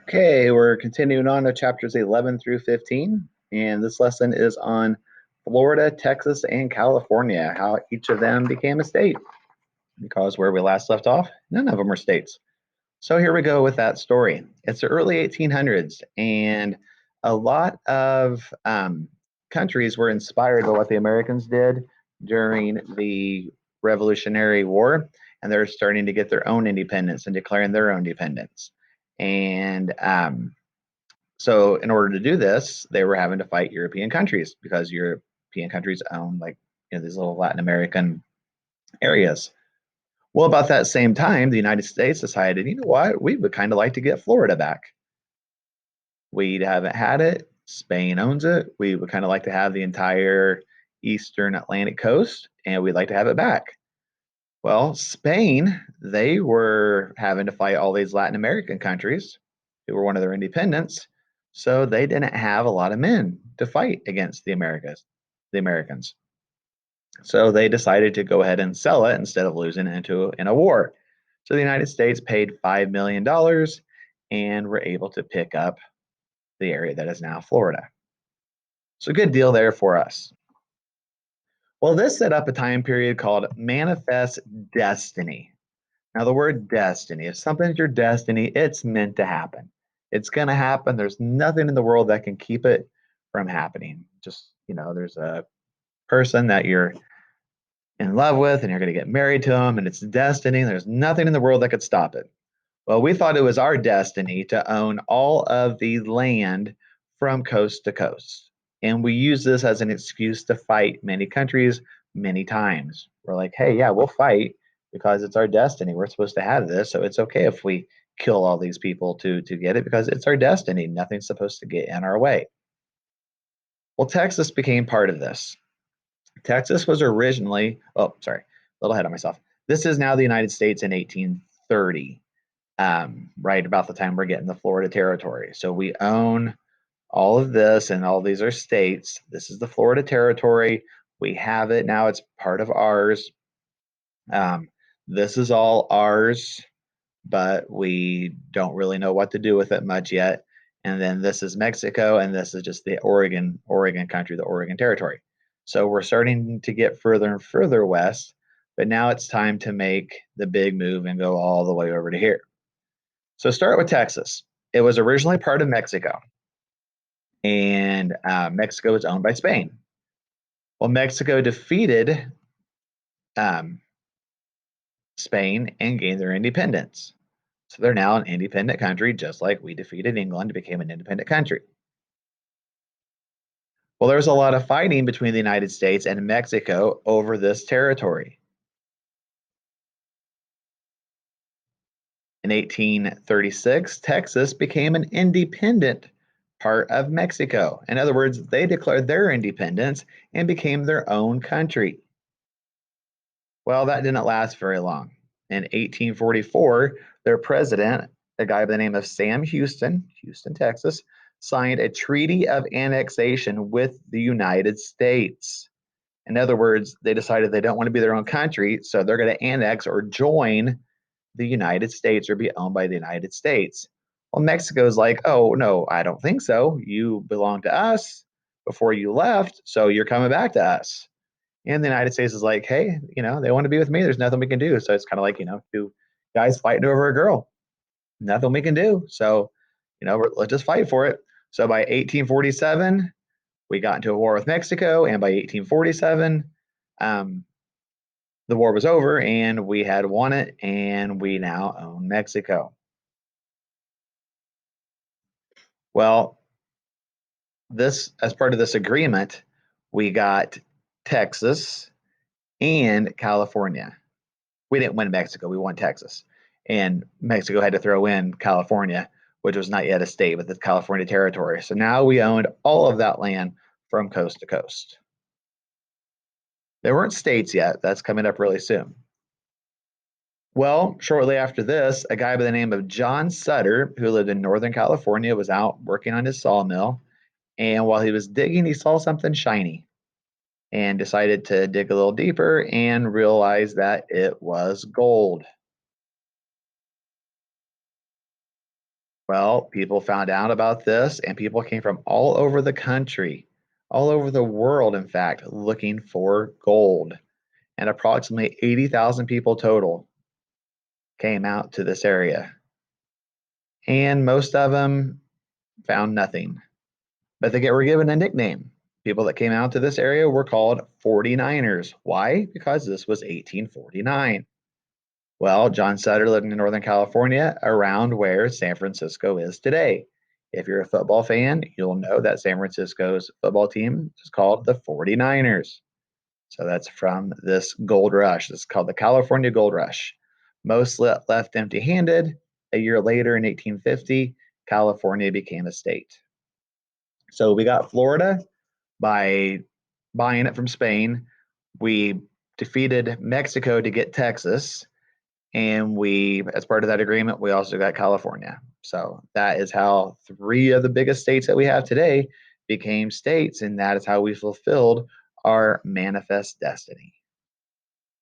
Okay, we're continuing on to chapters 11 through 15, and this lesson is on Florida, Texas, and California, how each of them became a state. Because where we last left off, none of them are states. So here we go with that story. It's the early 1800s, and a lot of countries were inspired by what the Americans did during the Revolutionary War, and they're starting to get their own independence and declaring their own independence. And so in order to do this, they were having to fight European countries because European countries own these little Latin American areas. Well, about that same time, the United States decided, you know what, we would kind of like to get Florida back. We haven't had it. Spain owns it. We would kind of like to have the entire eastern Atlantic coast, and we'd like to have it back. Well, Spain, they were having to fight all these Latin American countries who were one of their independents, so they didn't have a lot of men to fight against the Americans. So they decided to go ahead and sell it instead of losing it in a war. So the United States paid $5 million and were able to pick up the area that is now Florida. So good deal there for us. Well, this set up a time period called Manifest Destiny. Now, the word destiny, if something's your destiny, it's meant to happen. It's going to happen. There's nothing in the world that can keep it from happening. Just, there's a person that you're in love with and you're going to get married to them, and it's destiny. There's nothing in the world that could stop it. Well, we thought it was our destiny to own all of the land from coast to coast. And we use this as an excuse to fight many countries many times. We're like, hey, yeah, we'll fight because it's our destiny. We're supposed to have this. So it's okay if we kill all these people to get it because it's our destiny. Nothing's supposed to get in our way. Well, Texas became part of this. Texas was originally, oh, sorry, a little ahead of myself. This is now the United States in 1830, right about the time we're getting the Florida Territory. So we own all of this, and all these are states. This is the Florida Territory. We have it now, it's part of ours. Um, this is all ours, but we don't really know what to do with it much yet. And then this is Mexico, and this is just the Oregon country, the Oregon Territory. So we're starting to get further and further west, but now it's time to make the big move and go all the way over to here. So start with Texas. It was originally part of Mexico, and Mexico was owned by Spain. Well, Mexico defeated um, Spain and gained their independence. So they're now an independent country, just like we defeated England, became an independent country. Well, there was a lot of fighting between the United States and Mexico over this territory. In 1836, Texas became an independent part of Mexico. In other words, they declared their independence and became their own country. Well, that didn't last very long. In 1844, their president, a guy by the name of Sam Houston, Houston, Texas, signed a treaty of annexation with the United States. In other words, they decided they don't want to be their own country, so they're going to annex or join the United States or be owned by the United States. Well, Mexico's like, oh, no, I don't think so. You belong to us before you left, so you're coming back to us. And the United States is like, hey, they want to be with me. There's nothing we can do. So it's kind of like, two guys fighting over a girl. Nothing we can do. So, let's just fight for it. So by 1847, we got into a war with Mexico. And by 1847, um, the war was over and we had won it. And we now own Mexico. Well, as part of this agreement, we got Texas and California. We didn't win Mexico, we won Texas. And Mexico had to throw in California, which was not yet a state, but the California territory. So now we owned all of that land from coast to coast. They weren't states yet. That's coming up really soon. Well, shortly after this, a guy by the name of John Sutter, who lived in Northern California, was out working on his sawmill. And while he was digging, he saw something shiny and decided to dig a little deeper and realized that it was gold. Well, people found out about this, and people came from all over the country, all over the world, in fact, looking for gold. And approximately 80,000 people total came out to this area. And most of them found nothing, but they were given a nickname. People that came out to this area were called 49ers. Why? Because this was 1849. Well, John Sutter lived in Northern California, around where San Francisco is today. If you're a football fan, you'll know that San Francisco's football team is called the 49ers. So that's from this gold rush. It's called the California Gold Rush. Most left empty handed. A year later, in 1850, California became a state. So we got Florida by buying it from Spain. We defeated Mexico to get Texas. And we, as part of that agreement, we also got California. So that is how three of the biggest states that we have today became states. And that is how we fulfilled our manifest destiny.